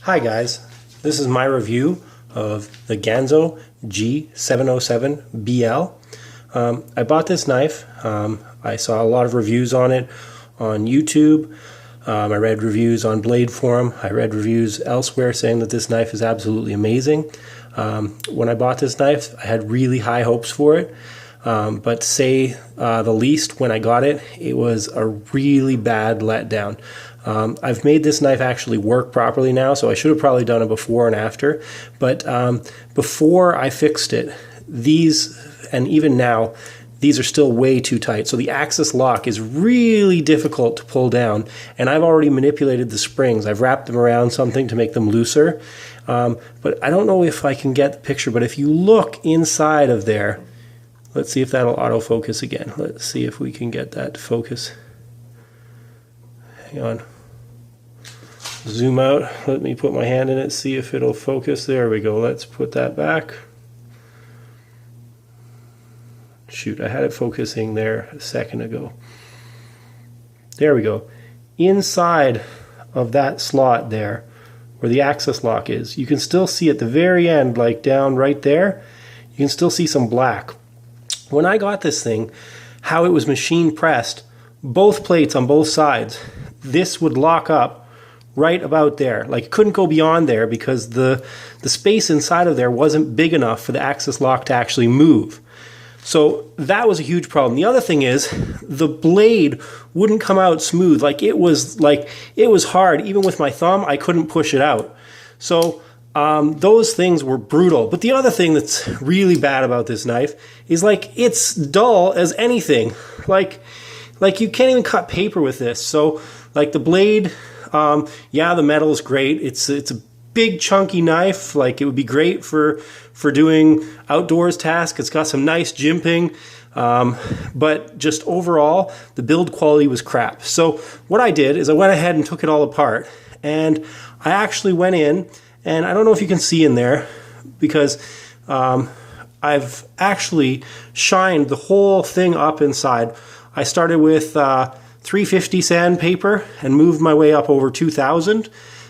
Hi guys, this is my review of the Ganzo G704-BL. I bought this knife. I saw a lot of reviews on it on YouTube. I read reviews on Blade Forum. I read reviews elsewhere saying that this knife is absolutely amazing. When I bought this knife, I had really high hopes for it. But to say the least, when I got it, it was a really bad letdown. I've made this knife actually work properly now, so I should have probably done it before and after. But before I fixed it, these, and even now, these are still way too tight. So the axis lock is really difficult to pull down, and I've already manipulated the springs. I've wrapped them around something to make them looser. But I don't know if I can get the picture, but if you look inside of there, let's see if that'll autofocus again. Let's see if we can get that to focus. Hang on. Zoom out. Let me put my hand in it, see if it'll focus. There we go. Let's put that back. Shoot, I had it focusing there a second ago. There we go. Inside of that slot there, where the axis lock is, you can still see at the very end, like down right there, you can still see some black. When I got this thing, how it was machine pressed, both plates on both sides, this would lock up right about there. Like, it couldn't go beyond there because the space inside of there wasn't big enough for the axis lock to actually move. So that was a huge problem. The other thing is the blade wouldn't come out smooth. It was hard. Even with my thumb, I couldn't push it out. So those things were brutal. But the other thing that's really bad about this knife is it's dull as anything. Like you can't even cut paper with this. So the blade, yeah, the metal is great. It's a big chunky knife. It would be great for doing outdoors tasks. It's got some nice jimping, but just overall the build quality was crap. So what I did is I went ahead and took it all apart, and I actually went in, and I don't know if you can see in there because I've actually shined the whole thing up inside. I started with 350 sandpaper and moved my way up over 2,000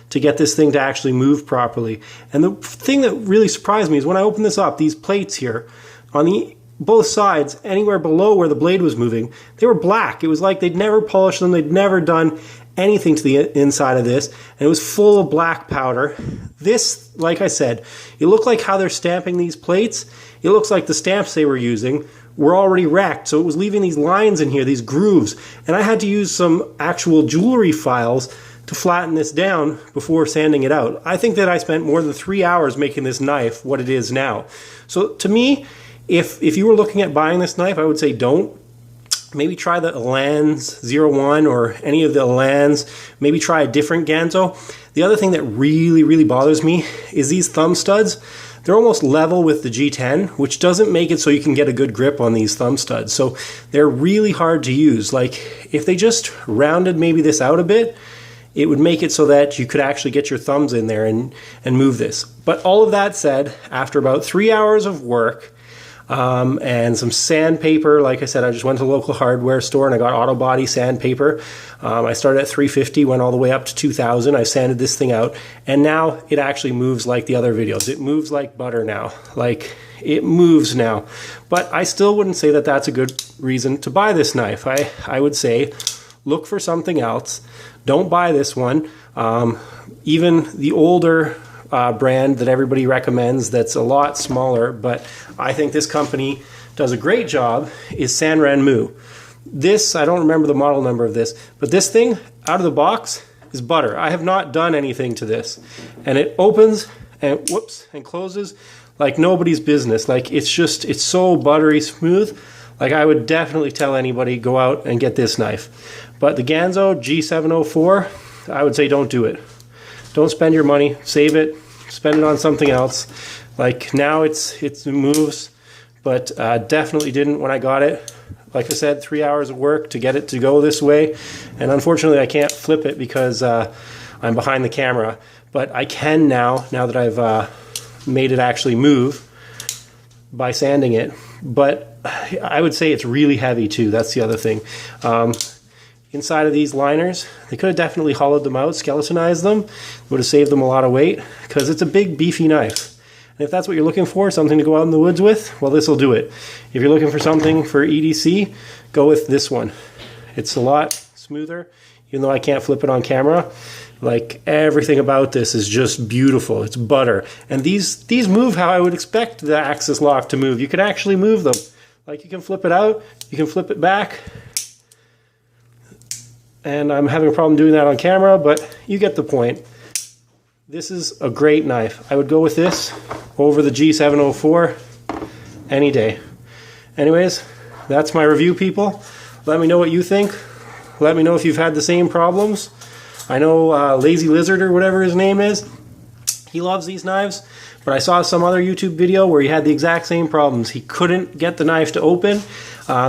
to get this thing to actually move properly. And the thing that really surprised me is when I opened this up, these plates here on both sides, anywhere below where the blade was moving, they were black. It was like they'd never polished them, they'd never done anything to the inside of this, and it was full of black powder. This, like I said, it looked like how they're stamping these plates. It looks like the stamps they were using were already wrecked, so it was leaving these lines in here, these grooves, and I had to use some actual jewelry files to flatten this down before sanding it out. I think that I spent more than 3 hours making this knife what it is now. So to me, if you were looking at buying this knife, I would say don't. Maybe try the Elan's 01 or any of the Elan's. Maybe try a different Ganzo. The other thing that really, really bothers me is these thumb studs. They're almost level with the G10, which doesn't make it so you can get a good grip on these thumb studs. So they're really hard to use. If they just rounded maybe this out a bit, it would make it so that you could actually get your thumbs in there and move this. But all of that said, after about 3 hours of work and some sandpaper, like I said, I just went to the local hardware store and I got auto body sandpaper. I started at 350, went all the way up to 2,000. I sanded this thing out, and now it actually moves like the other videos. It moves like butter now. It moves now. But I still wouldn't say that that's a good reason to buy this knife. I would say look for something else. Don't buy this one. Even the older brand that everybody recommends that's a lot smaller, but I think this company does a great job, is Sanrenmu. This, I don't remember the model number of this, but this thing out of the box is butter. I have not done anything to this. And it opens and whoops and closes like nobody's business. It's so buttery smooth. I would definitely tell anybody, go out and get this knife. But the Ganzo G704, I would say don't do it. Don't spend your money, save it, spend it on something else. Now it moves, but definitely didn't when I got it. Like I said, 3 hours of work to get it to go this way, and unfortunately I can't flip it because I'm behind the camera. But I can now that I've made it actually move by sanding it. But I would say it's really heavy too. That's the other thing. inside of these liners. They could have definitely hollowed them out, skeletonized them. Would have saved them a lot of weight because it's a big beefy knife. And if that's what you're looking for, something to go out in the woods with, well, this will do it. If you're looking for something for EDC, go with this one. It's a lot smoother, even though I can't flip it on camera. Like, everything about this is just beautiful. It's butter. And these move how I would expect the axis lock to move. You can actually move them. Like, you can flip it out, you can flip it back. And I'm having a problem doing that on camera, but you get the point. This is a great knife. I would go with this over the G704 any day. Anyways, that's my review, people. Let me know what you think. Let me know if you've had the same problems. I know Lazy Lizard or whatever his name is, he loves these knives, but I saw some other YouTube video where he had the exact same problems. He couldn't get the knife to open.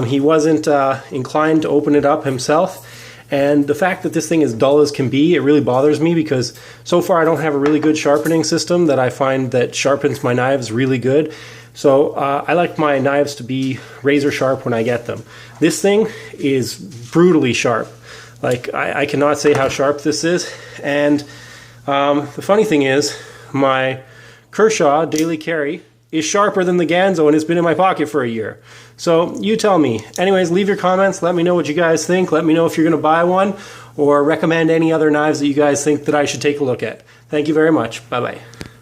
He wasn't inclined to open it up himself. And the fact that this thing is dull as can be, it really bothers me because so far I don't have a really good sharpening system that I find that sharpens my knives really good. So I like my knives to be razor sharp when I get them. This thing is brutally sharp. Like, I cannot say how sharp this is. And the funny thing is, my Kershaw daily carry is sharper than the Ganzo, and it's been in my pocket for a year. So you tell me. Anyways, leave your comments. Let me know what you guys think. Let me know if you're going to buy one, or recommend any other knives that you guys think that I should take a look at. Thank you very much. Bye-bye.